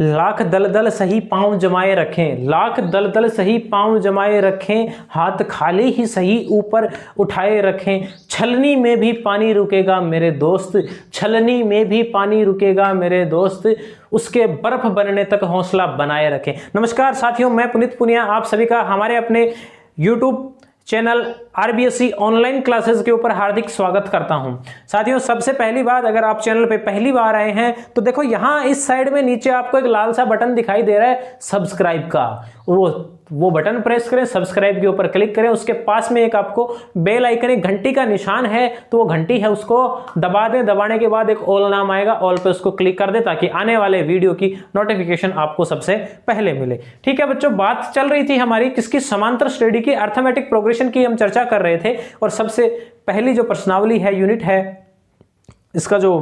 लाख दलदल सही पांव जमाए रखें, लाख दलदल सही पांव जमाए रखें, हाथ खाली ही सही ऊपर उठाए रखें, छलनी में भी पानी रुकेगा मेरे दोस्त, छलनी में भी पानी रुकेगा मेरे दोस्त, उसके बर्फ बनने तक हौसला बनाए रखें। नमस्कार साथियों, मैं पुनीत पुनिया आप सभी का हमारे अपने YouTube channel RBSE online classes के ऊपर हार्दिक स्वागत करता हूं। साथियों, सबसे पहली बात, अगर आप चैनल पे पहली बार आए हैं तो देखो यहां इस साइड में नीचे आपको एक लाल सा बटन दिखाई दे रहा है सब्सक्राइब का, वो बटन प्रेस करें, सब्सक्राइब के ऊपर क्लिक करें, उसके पास में एक आपको बेल आइकन, एक घंटी का निशान है तो वो घंटी है उसको दबा दें। दबाने के बाद एक ऑल नाम आएगा, ऑल पे उसको क्लिक कर दें ताकि आने वाले वीडियो की नोटिफिकेशन आपको सबसे पहले मिले। ठीक है बच्चों, बात चल रही थी हमारी किसकी, समांतर श्रेणी की अर्थमेटिक प्रोग्रेशन की हम चर्चा कर रहे थे। और सबसे पहली जो प्रश्नावली है, यूनिट है इसका, जो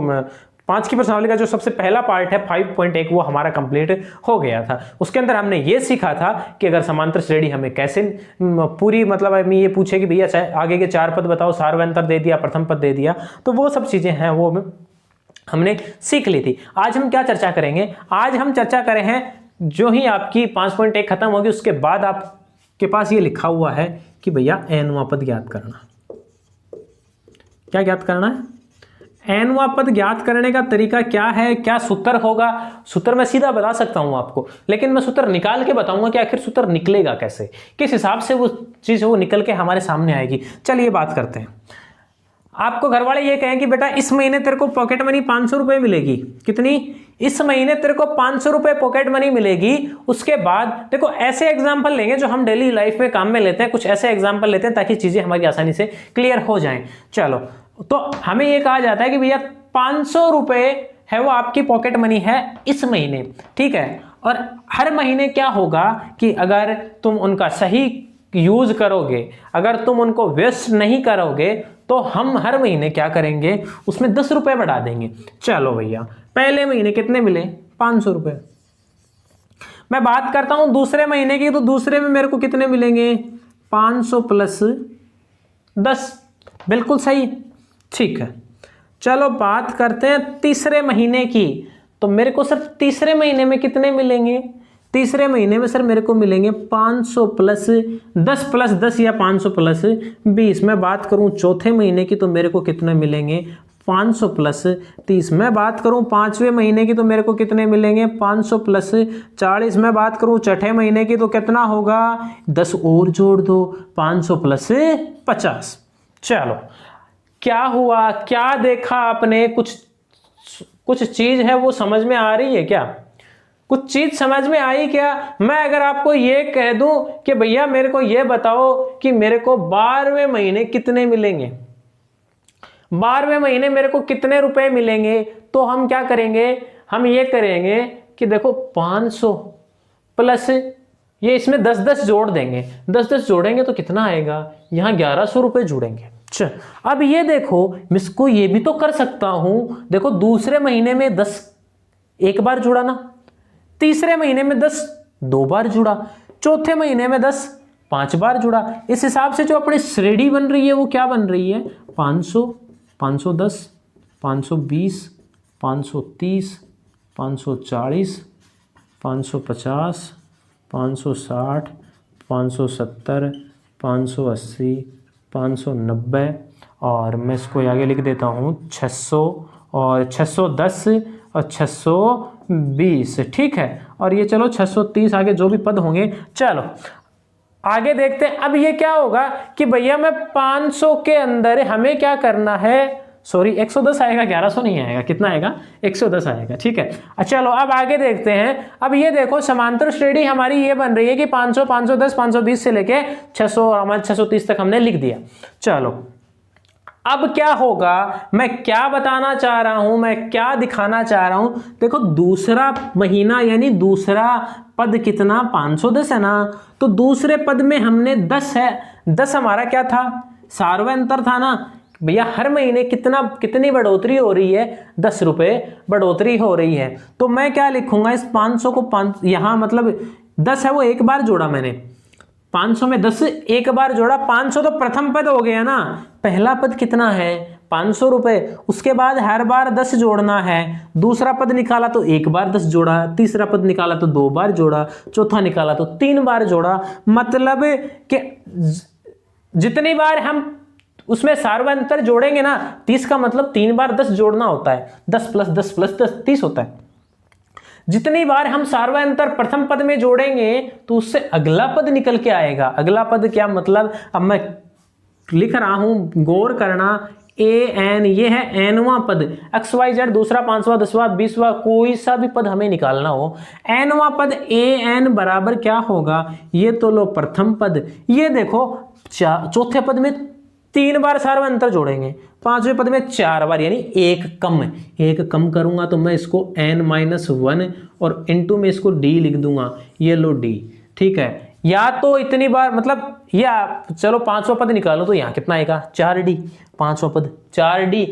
5 की प्रश्नावली का जो सबसे पहला पार्ट है 5.1, वो हमारा कंप्लीट हो गया था। उसके अंदर हमने ये सीखा था कि अगर समांतर श्रेणी हमें कैसे पूरी, मतलब हमें ये पूछे कि भैया चाहे आगे के 4 पद बताओ, सार्वंतर दे दिया, प्रथम पद दे दिया, तो वो सब चीजें हैं वो हमने सीख ली थी। आज हम क्या चर्चा करेंगे, आज हम चर्चा करें हैं जो ही आपकी 5.1 खत्म होगी उसके बाद आपके पास ये लिखा हुआ है कि भैया एनवां पद ज्ञात करना। क्या ज्ञात करना है? एनवां पद ज्ञात करने का तरीका क्या है, क्या सूत्र होगा? सूत्र मैं सीधा बता सकता हूं आपको, लेकिन मैं सूत्र निकाल के बताऊंगा कि आखिर सूत्र निकलेगा कैसे, किस हिसाब से वो चीज वो निकल के हमारे सामने आएगी। चलिए बात करते हैं। आपको घर वाले ये कहें कि बेटा इस महीने तेरे को पॉकेट मनी 500 रुपए मिलेगी। कितनी? इस महीने तेरे को 500 रुपए पॉकेट मनी मिलेगी। उसके बाद देखो ऐसे एग्जाम्पल लेंगे जो हम डेली लाइफ में काम में लेते हैं, कुछ ऐसे एग्जाम्पल लेते हैं ताकि चीजें हमारी आसानी से क्लियर हो जाएं। चलो, तो हमें ये कहा जाता है कि भैया 500 रुपए है वो आपकी पॉकेट मनी है इस महीने, ठीक है। और हर महीने क्या होगा कि अगर तुम उनका सही यूज करोगे, अगर तुम उनको वेस्ट नहीं करोगे, तो हम हर महीने क्या करेंगे, उसमें 10 रुपए बढ़ा देंगे। चलो भैया, पहले महीने कितने मिले? 500 रुपए। मैं बात करता हूं दूसरे महीने की, तो दूसरे में मेरे को कितने मिलेंगे? 500 प्लस 10। बिल्कुल सही, ठीक है। चलो बात करते हैं तीसरे महीने की, तो मेरे को सर तीसरे महीने में कितने मिलेंगे? तीसरे महीने में सर मेरे को मिलेंगे 500 प्लस 10 या 500 प्लस 20। मैं बात करूं चौथे महीने की तो मेरे को कितने मिलेंगे? 500 प्लस 30। मैं बात करूं पांचवें महीने की तो मेरे को कितने मिलेंगे? 500 प्लस 40। मैं बात करूं छठे महीने की तो कितना होगा? 10 और जोड़ दो, 500 प्लस 50। चलो, क्या हुआ, क्या देखा आपने? कुछ चीज है वो समझ में आ रही है क्या? कुछ चीज समझ में आई क्या? मैं अगर आपको ये कह दूं कि भैया मेरे को ये बताओ कि मेरे को 12वें महीने कितने मिलेंगे, 12वें महीने मेरे को कितने रुपए मिलेंगे, तो हम क्या करेंगे? हम ये करेंगे कि देखो 500 प्लस ये इसमें 10 जोड़ देंगे। 10 जोड़ेंगे तो कितना आएगा? यहां 1100 रुपए जुड़ेंगे। अब ये देखो, मैं इसको ये भी तो कर सकता हूं। देखो दूसरे महीने में 10 एक बार जुड़ा ना, तीसरे महीने में 10 2 बार जुड़ा, चौथे महीने में 10 5 बार जुड़ा। इस हिसाब से जो अपनी श्रेणी बन रही है वो क्या बन रही है? 500, 510, 520, 530, 540, 550, 560, 570, 580, 590, और मैं इसको आगे लिख देता हूँ 600 और 610 और 620, ठीक है। और ये चलो 630 आगे जो भी पद होंगे। चलो आगे देखते हैं। अब ये क्या होगा कि भैया मैं 500 के अंदर हमें क्या करना है, सॉरी 110 आएगा, 1100 नहीं आएगा, कितना आएगा? 110 आएगा, ठीक है। चलो अब आगे देखते हैं। अब ये देखो समांतर श्रेणी हमारी ये बन रही है कि 500, 510, 520 से लेके 600 और हमारे 630 तक हमने लिख दिया। चलो अब क्या होगा, मैं क्या बताना चाह रहा हूं, मैं क्या दिखाना चाह रहा हूं। देखो दूसरा महीना यानी दूसरा पद कितना? 510 है ना, तो दूसरे पद में हमने 10 है। 10 हमारा क्या था? सार्वंतर था ना भैया। हर महीने कितनी बढ़ोतरी हो रही है? 10 रुपए बढ़ोतरी हो रही है। तो मैं क्या लिखूंगा? इस 500 को 5 यहां मतलब 10 है वो एक बार जोड़ा मैंने, 500 में 10 एक बार जोड़ा, 500 तो प्रथम पद हो गया ना। पहला पद कितना है 500 रुपए, उसके बाद हर बार 10 जोड़ना है। दूसरा पद निकाला तो एक बार 10 जोड़ा, तीसरा पद निकाला तो 2 बार जोड़ा, चौथा निकाला तो 3 बार जोड़ा। मतलब कि जितनी बार हम उसमें सार्वंतर जोड़ेंगे ना 30 का मतलब 3 बार 10 जोड़ना होता है। 10 + 10 + 10 30 होता है। जितनी बार हम सार्वंतर प्रथम पद में जोड़ेंगे तो उससे अगला पद निकल के आएगा। अगला पद क्या मतलब, अब मैं लिख रहा हूं, गौर करना। an ये है nवां पद, xyz दूसरा 5वां 10वां 20वां कोई सा भी पद हमें निकालना हो, nवां पद an बराबर क्या होगा, ये तो लो प्रथम पद। ये देखो चौथे पद में 3 बार सार्वंतर जोड़ेंगे, 5वें पद में 4 बार, यानी एक कम करूंगा तो मैं इसको n-1 और इनटू में इसको d लिख दूंगा, ये लो d। ठीक है, या तो इतनी बार मतलब या चलो 5वां पद निकालो तो यहाँ कितना आएगा 4d। 5वां पद 4d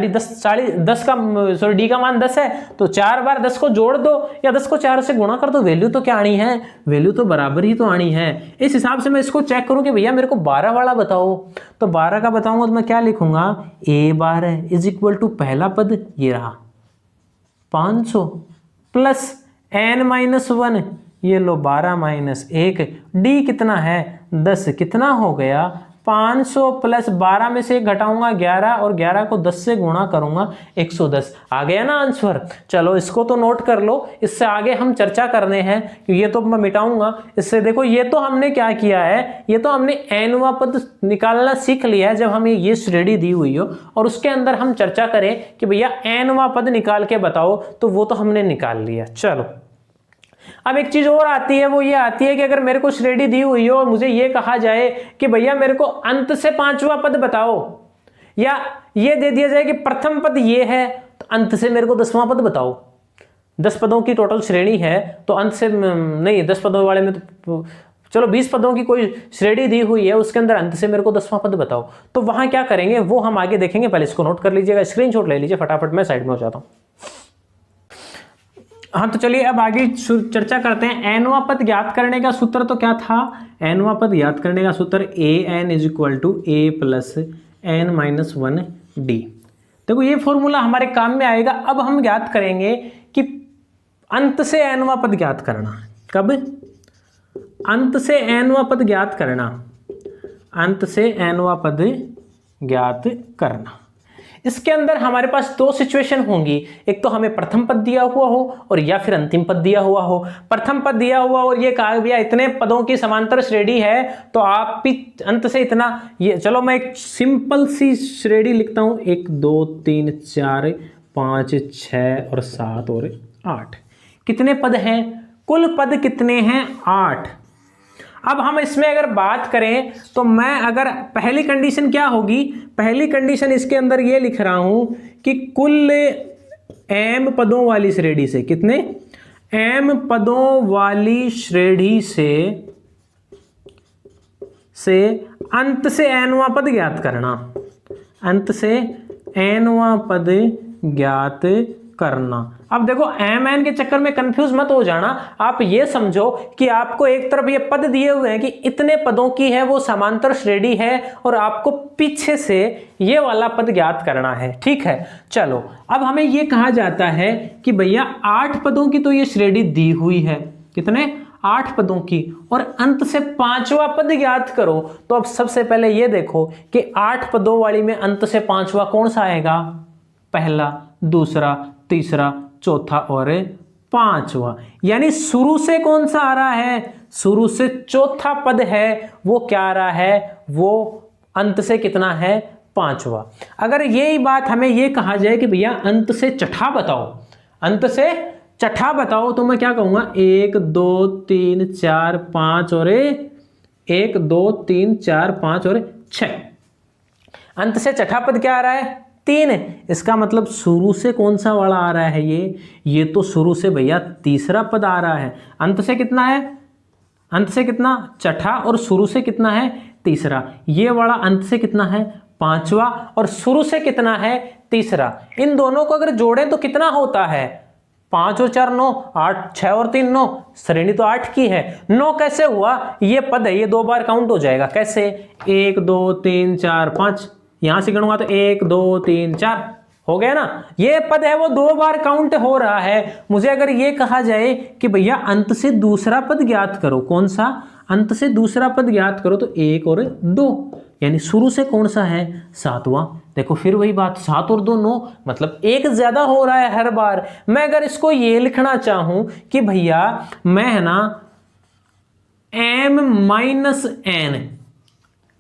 10 का सॉरी d का मान 10 है तो 4 बार 10 को जोड़ दो या 10 को 4 से गुणा कर दो। वैल्यू तो क्या आनी है, वैल्यू तो बराबर ही तो आनी है। इस हिसाब से मैं इसको चेक करूं कि भैया मेरे को 12 वाला बताओ, तो 12 का बताऊंगा तो मैं क्या लिखूंगा, a12 = पहला पद ये रहा 500 प्लस n-1, ये लो 12 - 1, d कितना है 10, कितना हो गया 500 प्लस 12 में से घटाऊंगा 11 और 11 को 10 से गुणा करूंगा 110। आ गया ना आंसर। चलो इसको तो नोट कर लो, इससे आगे हम चर्चा करने हैं, ये तो मैं मिटाऊंगा इससे। देखो ये तो हमने क्या किया है, ये तो हमने nवां पद निकालना सीख लिया है जब हमें ये श्रेणी दी हुई हो और उसके अंदर हम चर्चा करें कि भैया nवां पद निकाल के बताओ, तो वो तो हमने निकाल लिया। चलो अब एक चीज और आती है, वो ये आती है कि अगर मेरे को श्रेणी दी हुई हो और मुझे ये कहा जाए कि भैया मेरे को अंत से 5वां पद बताओ, या ये दे दिया जाए कि प्रथम पद ये है तो अंत से मेरे को 10वां पद बताओ। 10 पदों की टोटल श्रेणी है तो अंत से नहीं, 10 पदों वाले में तो चलो 20 पदों की कोई श्रेणी दी हुई है, उसके अंदर अंत से मेरे को 10वां पद बताओ, तो वहां क्या करेंगे वो हम आगे देखेंगे। पहले इसको नोट कर लीजिएगा, स्क्रीनशॉट ले लीजिए फटाफट, मैं साइड में हो जाता हूं। हाँ तो चलिए अब आगे चर्चा करते हैं। nवां पद ज्ञात करने का सूत्र तो क्या था, nवां पद ज्ञात करने का सूत्र an = a + n-1d। देखो ये फॉर्मूला हमारे काम में आएगा। अब हम ज्ञात करेंगे कि अंत से nवां पद ज्ञात करना। कब, अंत से nवां पद ज्ञात करना, अंत से nवां पद ज्ञात करना। इसके अंदर हमारे पास 2 सिचुएशन होंगी, एक तो हमें प्रथम पद दिया हुआ हो और या फिर अंतिम पद दिया हुआ हो। प्रथम पद दिया हुआ और ये कहा गया इतने पदों की समांतर श्रेणी है तो आप भी अंत से इतना, ये चलो मैं एक सिंपल सी श्रेणी लिखता हूं, 1 2 3 4 5 6 और 7 और 8। कितने पद हैं, कुल पद कितने हैं 8। अब हम इसमें अगर बात करें तो मैं अगर पहली कंडीशन क्या होगी, पहली कंडीशन इसके अंदर ये लिख रहा हूं कि कुल m पदों वाली श्रेणी से, कितने m पदों वाली श्रेणी से अंत से nवां पद ज्ञात करना, अंत से nवां पद ज्ञात करना। अब देखो mn के चक्कर में कंफ्यूज मत हो जाना, आप ये समझो कि आपको एक तरफ ये पद दिए हुए हैं कि इतने पदों की है वो समांतर श्रेणी है और आपको पीछे से ये वाला पद ज्ञात करना है। ठीक है, चलो अब हमें ये कहा जाता है कि भैया 8 पदों की तो ये श्रेणी दी हुई है, कितने 8 पदों की, और अंत से 5वां पद ज्ञात करो। तो अब सबसे पहले ये देखो कि 8 पदों वाली में अंत से 5वां कौन सा आएगा, पहला, दूसरा, तीसरा, चौथा और 5वां। यानी शुरू से कौन सा आ रहा है, शुरू से चौथा पद है वो क्या आ रहा है, वो अंत से कितना है 5वां। अगर यही बात हमें ये कहा जाए कि भैया अंत से छठा बताओ, अंत से छठा बताओ, तो मैं क्या कहूंगा 1 2 3 4 5 और 1 2 3 4 5 और 6। अंत से छठा पद क्या आ रहा है 3। इसका मतलब शुरू से कौन सा वाला आ रहा है, ये तो शुरू से भैया तीसरा पद आ रहा है। अंत से कितना है, अंत से कितना छठा और शुरू से कितना है तीसरा। ये वाला अंत से कितना है 5वां और शुरू से कितना है तीसरा। इन दोनों को अगर जोड़ें तो कितना होता है 5 और 4 9, 8, 6 और 3 9, श्रेणी तो 8 की है। 9 कैसे हुआ? ये पद है, ये 2 बार काउंट हो जाएगा। कैसे? 1 2 3 4 5, यहां से गिनूंगा तो 1 2 3 4 हो गया ना। ये पद है वो 2 बार काउंट हो रहा है। मुझे अगर ये कहा जाए कि भैया अंत से दूसरा पद ज्ञात करो, कौन सा? अंत से दूसरा पद ज्ञात करो, तो 1 और 2, यानी शुरू से कौन सा है? 7वां। देखो फिर वही बात, 7 और 2 9, मतलब 1 ज्यादा हो रहा है हर बार। मैं अगर इसको ये लिखना चाहूं कि भैया मैं है ना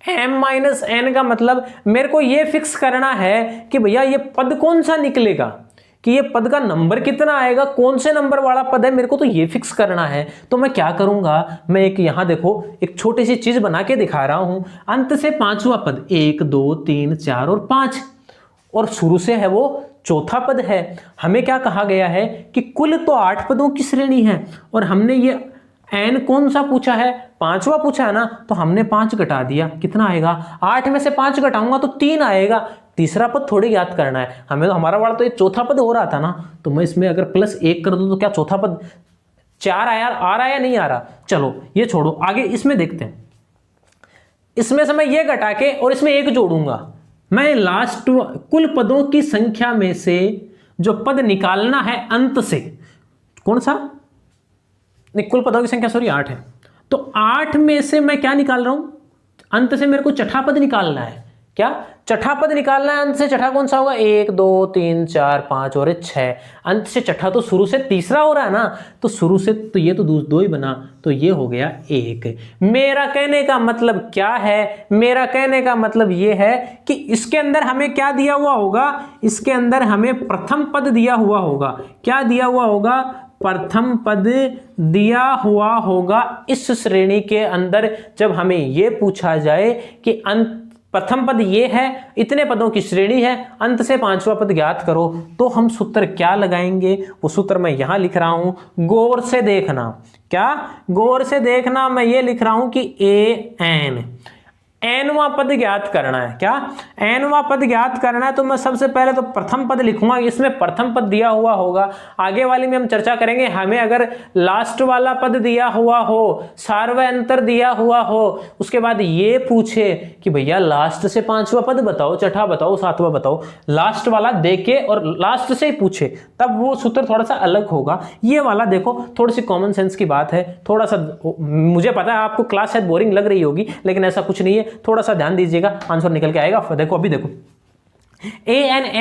m-n का मतलब मेरे को ये फिक्स करना है कि भैया ये पद कौन सा निकलेगा, कि ये पद का नंबर कितना आएगा, कौन से नंबर वाला पद है, मेरे को तो ये फिक्स करना है। तो मैं क्या करूंगा, मैं एक यहां देखो एक छोटी सी चीज बना के दिखा रहा हूं। अंत से 5वां पद 1 2 3 4 और 5, और शुरू से है वो चौथा पद है। हमें क्या कहा गया है कि कुल तो 8 पदों की श्रेणी है, और हमने ये n कौन सा पूछा है? 5वां पूछा है ना, तो हमने 5 घटा दिया, कितना आएगा? 8 में से 5 घटाऊंगा तो 3 आएगा। तीसरा पद थोड़ी याद करना है हमें, तो हमारा वाला तो ये चौथा पद हो रहा था ना, तो मैं इसमें अगर +1 कर दूं तो क्या चौथा पद 4 आ रहा है या नहीं आ रहा? चलो ये छोड़ो, आगे इसमें देखते हैं। इसमें से मैं ये घटा के और इसमें 1 जोड़ूंगा। मैं लास्ट कुल पदों की संख्या में से जो पद निकालना है अंत से, कौन सा? कुल पदों की संख्या 8 है, तो 8 में से मैं क्या निकाल रहा हूं? अंत से मेरे को छठा पद निकालना है। क्या छठा पद निकालना है? अंत से छठा कौन सा होगा? 1 2 3 4 5 और 6। अंत से छठा तो शुरू से तीसरा हो रहा है ना, तो शुरू से तो ये तो 2 ही बना, तो ये हो गया 1। मेरा कहने का मतलब क्या है? मेरा कहने का मतलब ये है कि इसके अंदर हमें क्या दिया हुआ होगा? इसके अंदर हमें प्रथम पद दिया हुआ होगा। क्या दिया हुआ होगा? प्रथम पद दिया हुआ होगा इस श्रेणी के अंदर। जब हमें यह पूछा जाए कि अंत प्रथम पद ये है, इतने पदों की श्रेणी है, अंत से 5वां पद ज्ञात करो, तो हम सूत्र क्या लगाएंगे? वो सूत्र मैं यहां लिख रहा हूं, गौर से देखना। क्या? गौर से देखना। मैं ये लिख रहा हूं कि nवां पद ज्ञात करना है। क्या? nवां पद ज्ञात करना है, तो मैं सबसे पहले तो प्रथम पद लिखूंगा, इसमें प्रथम पद दिया हुआ होगा। आगे वाली में हम चर्चा करेंगे, हमें अगर लास्ट वाला पद दिया हुआ हो, सार्वय अंतर दिया हुआ हो, उसके बाद ये पूछे कि भैया लास्ट से 5वां पद बताओ, छठा बताओ, 7वां बताओ, लास्ट वाला देके और लास्ट से ही पूछे, तब वो सूत्र थोड़ा सा अलग होगा। ये वाला देखो थोड़ी सी कॉमन सेंस की बात है, थोड़ा सा मुझे पता है आपको क्लास शायद बोरिंग लग रही होगी, लेकिन ऐसा कुछ नहीं है, थोड़ा सा ध्यान दीजिएगा, आंसर निकल के आएगा। देखो अभी देखो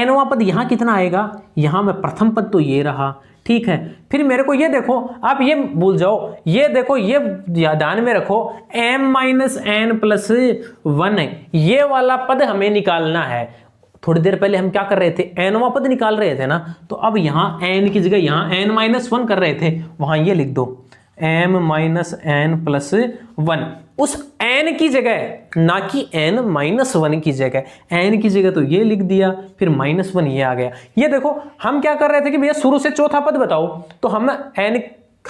nवां पद यहां कितना आएगा? यहां में प्रथम पद तो ये रहा, ठीक है। फिर मेरे को ये देखो, आप ये भूल जाओ, ये देखो, ये ध्यान में रखो, m-n+1 है, ये वाला पद हमें निकालना है। थोड़ी देर पहले हम क्या कर रहे थे? nवां पद निकाल रहे थे ना, तो अब यहां n की जगह यहां n-1 कर रहे थे, वहां ये लिख दो m-n+1। उस n की जगह, ना कि n-1 की जगह, n की जगह तो ये लिख दिया, फिर -1 ये आ गया। ये देखो हम क्या कर रहे थे कि भैया शुरू से चौथा पद बताओ, तो हम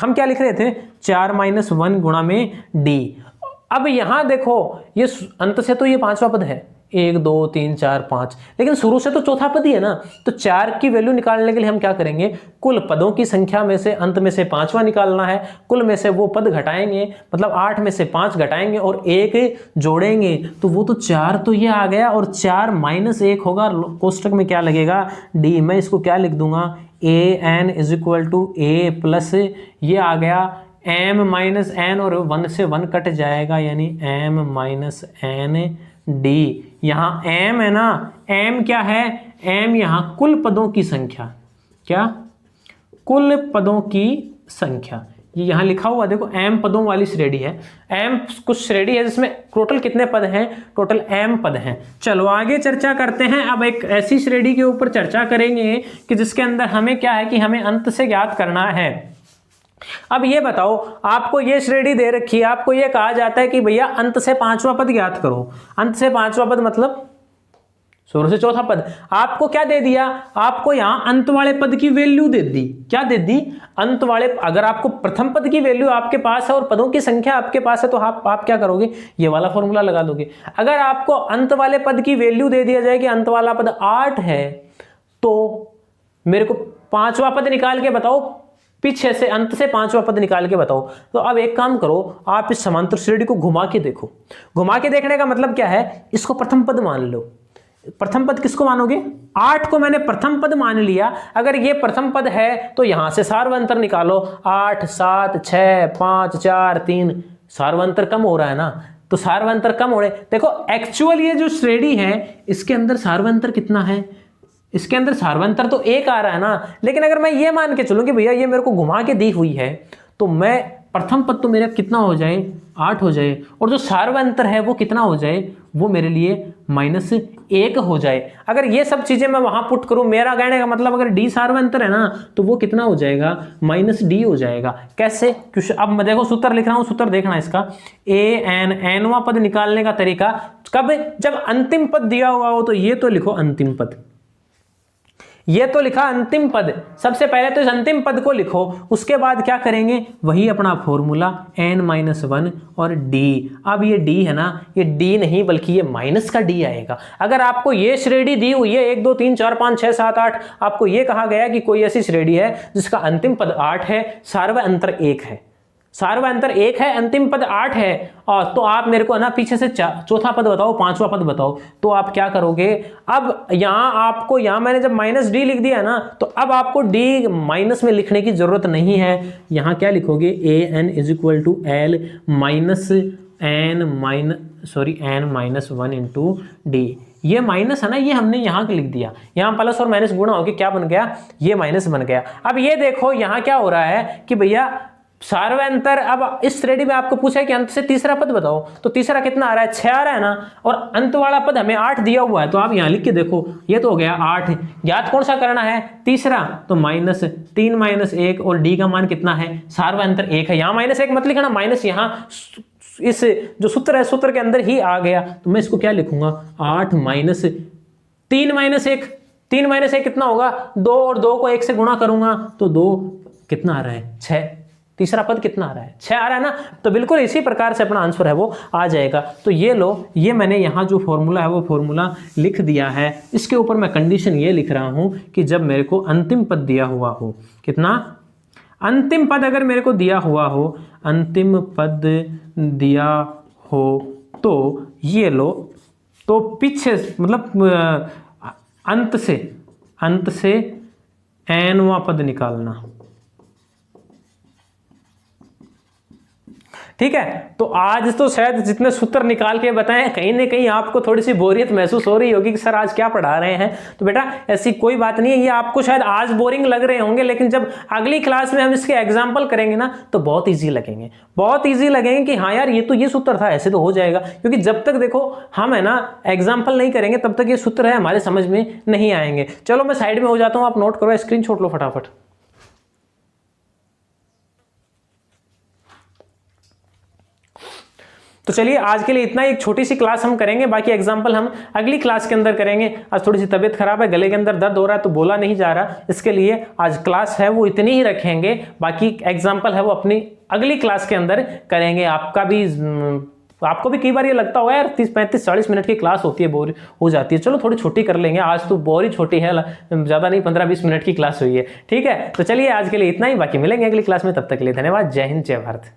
क्या लिख रहे थे? 4 - 1 गुणा में d। अब यहां देखो, ये अंत से तो ये 5वां पद है, 1 2 3 4 5, लेकिन शुरू से तो चौथा पद ही है ना, तो 4 की वैल्यू निकालने के लिए हम क्या करेंगे? कुल पदों की संख्या में से अंत में से 5वां निकालना है, कुल में से वो पद घटाएंगे, मतलब 8 में से 5 घटाएंगे और 1 जोड़ेंगे, तो वो तो 4 तो ये आ गया, और 4 - 1 होगा, कोष्टक में क्या लगेगा? d। मैं इसको क्या लिख दूंगा? an = a प्लस ये आ गया m-n, और 1 से 1 कट जाएगा, यानी m-n d। यहां m है ना, m क्या है? m यहां कुल पदों की संख्या। क्या? कुल पदों की संख्या, ये यहां लिखा हुआ देखो, m पदों वाली श्रेणी है। m कुछ श्रेणी है जिसमें टोटल कितने पद हैं? टोटल m पद हैं। चलो आगे चर्चा करते हैं। अब एक ऐसी श्रेणी के ऊपर चर्चा करेंगे कि जिसके अंदर हमें क्या है कि हमें अंत से ज्ञात करना है। अब ये बताओ, आपको ये श्रेणी दे रखी है, आपको ये कहा जाता है कि भैया अंत से 5वां पद ज्ञात करो। अंत से 5वां पद मतलब शुरू से चौथा पद। आपको क्या दे दिया? आपको यहां अंत वाले पद की वैल्यू दे दी। क्या दे दी? अंत वाले। अगर आपको प्रथम पद की वैल्यू आपके पास है और पदों की संख्या आपके पास है, तो आप क्या करोगे? ये वाला फॉर्मूला लगा दोगे। अगर आपको अंत वाले पद की वैल्यू दे दिया जाए कि अंत वाला पद 8 है, तो मेरे को पांचवा पद निकाल के बताओ, पीछे से अंत से पांचवा पद निकाल के बताओ। तो अब एक काम करो, आप इस समांतर श्रेणी को घुमा के देखो। घुमा के देखने का मतलब क्या है, इसको प्रथम पद मान लो। प्रथम पद किसको मानोगे? 8 को मैंने प्रथम पद मान लिया। अगर ये प्रथम पद है तो यहां से सार्वंतर निकालो, 8 7 6 5 4 3, सार्वंतर कम हो रहा है ना, तो सार्वंतर कम हो रहे। देखो एक्चुअल ये जो श्रेणी है इसके अंदर सार्वंतर कितना है, इसके अंदर सार्वंतर तो 1 आ रहा है ना। लेकिन अगर मैं ये मान के चलूं कि भैया ये मेरे को घुमा के दी हुई है, तो मैं प्रथम पद तो मेरा कितना हो जाए, 8 हो जाए, और जो सार्वंतर है वो कितना हो जाए, वो मेरे लिए -1 हो जाए। अगर ये सब चीजें मैं वहां पुट करूं, मेरा कहने का मतलब अगर डी सार्वंतर है ना, तो वो कितना हो जाएगा, -d हो जाएगा। कैसे? क्योंकि अब मैं देखो सूत्र लिख रहा हूं, सूत्र देखना इसका, एनवा पद निकालने का तरीका कब, जब अंतिम पद दिया हुआ हो। तो ये तो लिखो अंतिम पद, ये तो लिखा अंतिम पद। सबसे पहले तो इस अंतिम पद को लिखो, उसके बाद क्या करेंगे, वही अपना फॉर्मूला n-1 और d। अब ये d है ना, ये d नहीं बल्कि ये माइनस का d आएगा। अगर आपको ये श्रेणी दी हुई है 1 2 3 4 5 6 7 8, आपको ये कहा गया कि कोई ऐसी श्रेणी है जिसका अंतिम पद 8 है, सार्वअंतर 1 है, सार्वअंतर 1 है, अंतिम पद 8 है, और तो आप मेरे को ना पीछे से चौथा पद बताओ, पांचवा पद बताओ। तो आप क्या करोगे, अब यहां आपको, यहां मैंने जब -d लिख दिया ना, तो अब आपको d माइनस में लिखने की जरूरत नहीं है। यहां क्या लिखोगे, an = l n-1 into d। ये माइनस है ना, ये हमने यहां लिख दिया, यहां प्लस और माइनस गुणा होके क्या बन गया, ये माइनस बन गया। अब ये देखो यहां क्या हो रहा है कि भैया सार्वअंतर, अब इस श्रेणी में आपको पूछा है कि अंत से तीसरा पद बताओ, तो तीसरा कितना आ रहा है, 6 आ रहा है ना, और अंत वाला पद हमें 8 दिया हुआ है। तो आप यहां लिख के देखो, ये तो हो गया 8। याद कौन सा करना है, तीसरा, तो -3 - 1, और d का मान कितना है, सार्वअंतर 1 है। यहां -1 मत लिखना, माइनस यहां इस जो सूत्र है, सूत्र के अंदर ही आ गया। तो मैं इसको क्या लिखूंगा, 8 - 3 - 1, 3 - 1 कितना होगा, 2, और 2 को 1 से गुणा करूंगा तो 2 कितना आ रहा है, 6। तीसरा पद कितना आ रहा है, 6 आ रहा है ना। तो बिल्कुल इसी प्रकार से अपना आंसर है वो आ जाएगा। तो ये लो, ये मैंने यहाँ जो फॉर्मूला है वो फॉर्मूला लिख दिया है। इसके ऊपर मैं कंडीशन ये लिख रहा हूँ कि जब मेरे को अंतिम पद दिया हुआ हो, कितना, अंतिम पद अगर मेरे को दिया हुआ हो, अंतिम पद दिया हो, तो ये लो, तो पीछे मतलब अंत से nवां पद निकालना, ठीक है। तो आज तो शायद जितने सूत्र निकाल के बताएं, कहीं ना कहीं आपको थोड़ी सी बोरियत महसूस हो रही होगी कि सर आज क्या पढ़ा रहे हैं। तो बेटा ऐसी कोई बात नहीं है, ये आपको शायद आज बोरिंग लग रहे होंगे, लेकिन जब अगली क्लास में हम इसके एग्जाम्पल करेंगे ना, तो बहुत ईजी लगेंगे, बहुत ईजी लगेंगे कि हाँ यार ये तो ये सूत्र था, ऐसे तो हो जाएगा। क्योंकि जब तक देखो हम है ना एग्जाम्पल नहीं करेंगे, तब तक ये सूत्र है हमारे समझ में नहीं आएंगे। चलो मैं साइड में हो जाता हूँ, आप नोट करो, स्क्रीनशॉट लो फटाफट। तो चलिए आज के लिए इतना ही, एक छोटी सी क्लास हम करेंगे, बाकी एग्जाम्पल हम अगली क्लास के अंदर करेंगे। आज थोड़ी सी तबीयत खराब है, गले के अंदर दर्द हो रहा है, तो बोला नहीं जा रहा, इसके लिए आज क्लास है वो इतनी ही रखेंगे। बाकी एग्जाम्पल है वो अपनी अगली क्लास के अंदर करेंगे। आपको भी कई बार ये लगता होगा यार 30 35 40 मिनट की क्लास होती है, बोर हो जाती है। चलो थोड़ी छोटी कर लेंगे, आज तो बहुत ही छोटी है, ज़्यादा नहीं, 15-20 मिनट की क्लास हुई है, ठीक है। तो चलिए आज के लिए इतना ही, बाकी मिलेंगे अगली क्लास में, तब तक के लिए धन्यवाद। जय हिंद, जय भारत।